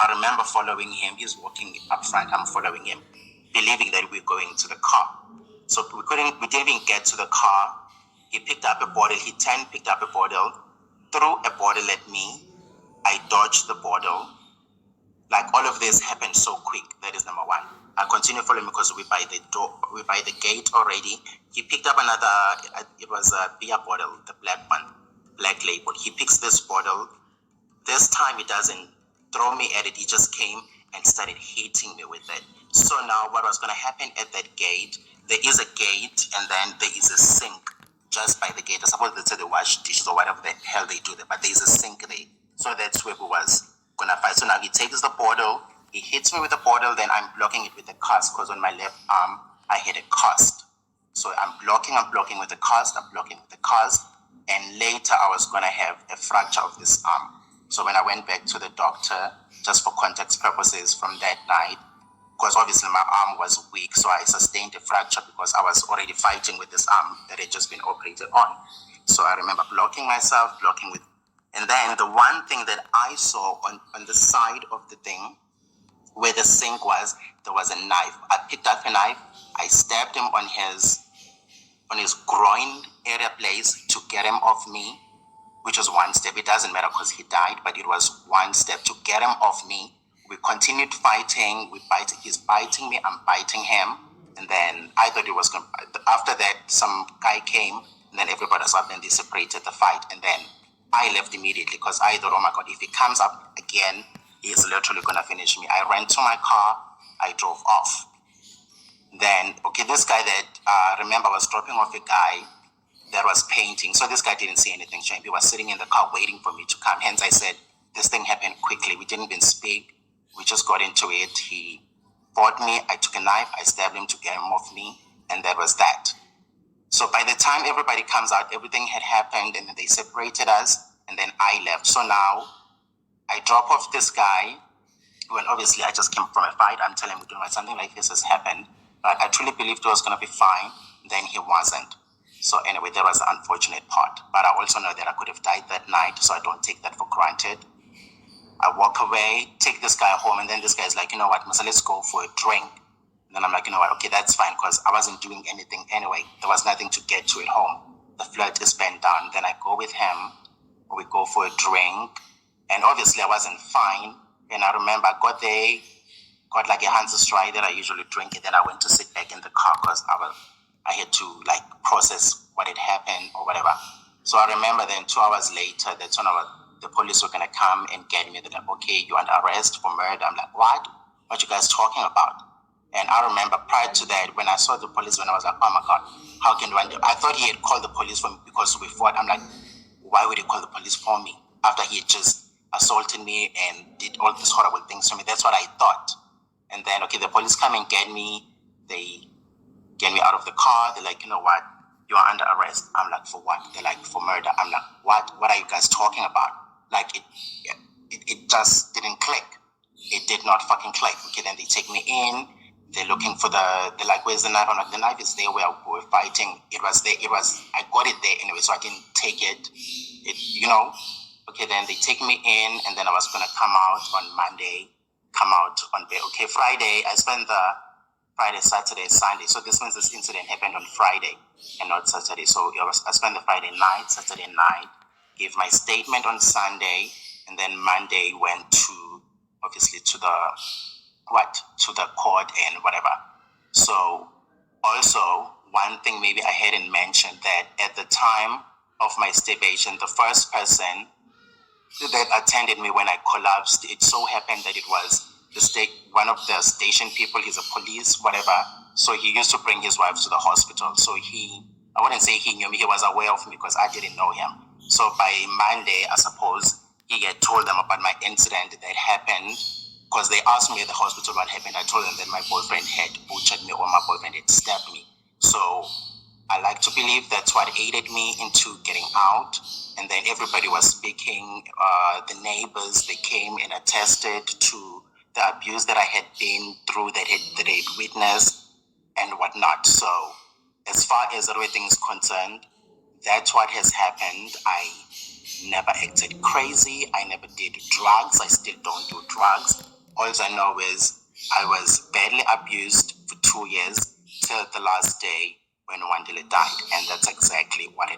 I remember following him. He's walking up front. I'm following him, believing that we're going to the car. So we didn't even get to the car. He picked up a bottle. He picked up a bottle, threw a bottle at me. I dodged the bottle. Like, all of this happened so quick. That is number one. I continue following because we're by the gate already. He picked up another, it was a beer bottle, the black one, black label. He picks this bottle. This time he doesn't throw me at it. He just came and started hitting me with it. So now what was going to happen at that gate, there is a gate and then there is a sink just by the gate. I suppose they wash dishes or whatever the hell they do there, but there is a sink there. So that's where we was going to fight. So now he takes the bottle, he hits me with the bottle, then I'm blocking it with the cast because on my left arm, I had a cast. So I'm blocking with the cast, and later I was going to have a fracture of this arm. So when I went back to the doctor, just for context purposes from that night, because obviously my arm was weak, so I sustained a fracture because I was already fighting with this arm that had just been operated on. So I remember blocking with, and then the one thing that I saw on the side of the thing, where the sink was, there was a knife. I picked up a knife, I stabbed him on his groin area place to get him off me, which was one step. It doesn't matter because he died, but it was one step to get him off me. We continued fighting. He's biting me, I'm biting him. And then I thought it was going to, after that, some guy came, and then everybody was up and they separated the fight. And then I left immediately because I thought, oh my God, if he comes up again, he's literally going to finish me. I ran to my car, I drove off. Then, this guy that, remember, was dropping off a guy that was painting. So this guy didn't see anything change. He was sitting in the car waiting for me to come. Hence I said, this thing happened quickly. We didn't even speak. We just got into it. He fought me. I took a knife. I stabbed him to get him off me. And that was that. So by the time everybody comes out, everything had happened and then they separated us and then I left. So now I drop off this guy. Well, obviously I just came from a fight. I'm telling you, something like this has happened. But I truly believed he was going to be fine. Then he wasn't. So anyway, that was the unfortunate part. But I also know that I could have died that night, so I don't take that for granted. I walk away, take this guy home, and then this guy's like, you know what, Musa, let's go for a drink. And then I'm like, you know what, okay, that's fine, because I wasn't doing anything anyway. There was nothing to get to at home. The flirt is bent down. Then I go with him, we go for a drink, and obviously I wasn't fine. And I remember I got there, got like a Hansa Stride that I usually drink, and then I went to sit back in the car because I had to like process what had happened or whatever. So I remember then 2 hours later, that's when the police were going to come and get me. They're like, okay, you're under arrest for murder. I'm like, what? What you guys talking about? And I remember prior to that, when I saw the police, when I was like, oh my God, how can one do? I thought he had called the police for me because we fought. I'm like, why would he call the police for me after he had just assaulted me and did all these horrible things to me? That's what I thought. And then, okay, the police come and get me. They get me out of the car. They're like, you know what? You are under arrest. I'm like, for what? They're like, for murder. I'm like, what? What are you guys talking about? Like, it just didn't click. It did not fucking click. Okay, then they take me in. They're looking for they're like, where's the knife? I'm like, the knife is there where we were fighting. It was there. I got it there anyway, so I didn't take it. Okay, then they take me in, and then I was going to come out on Monday, okay, Friday. I spent the Friday, Saturday, Sunday. So this means this incident happened on Friday and not Saturday. So I spent the Friday night, Saturday night, gave my statement on Sunday, and then Monday went to the court and whatever. So also, one thing maybe I hadn't mentioned that at the time of my stipulation, the first person that attended me when I collapsed, it so happened that it was one of the station people. He's a police, whatever. So he used to bring his wife to the hospital. So I wouldn't say he knew me, he was aware of me because I didn't know him. So by Monday, I suppose, he had told them about my incident that happened because they asked me at the hospital what happened. I told them that my boyfriend had butchered me or my boyfriend had stabbed me. So I like to believe that's what aided me into getting out. And then everybody was speaking. The neighbors, they came and attested to the abuse that I had been through, that they'd witnessed and whatnot. So as far as everything is concerned, that's what has happened. I never acted crazy. I never did drugs. I still don't do drugs. All I know is I was badly abused for 2 years till the last day when Wandile died, and that's exactly what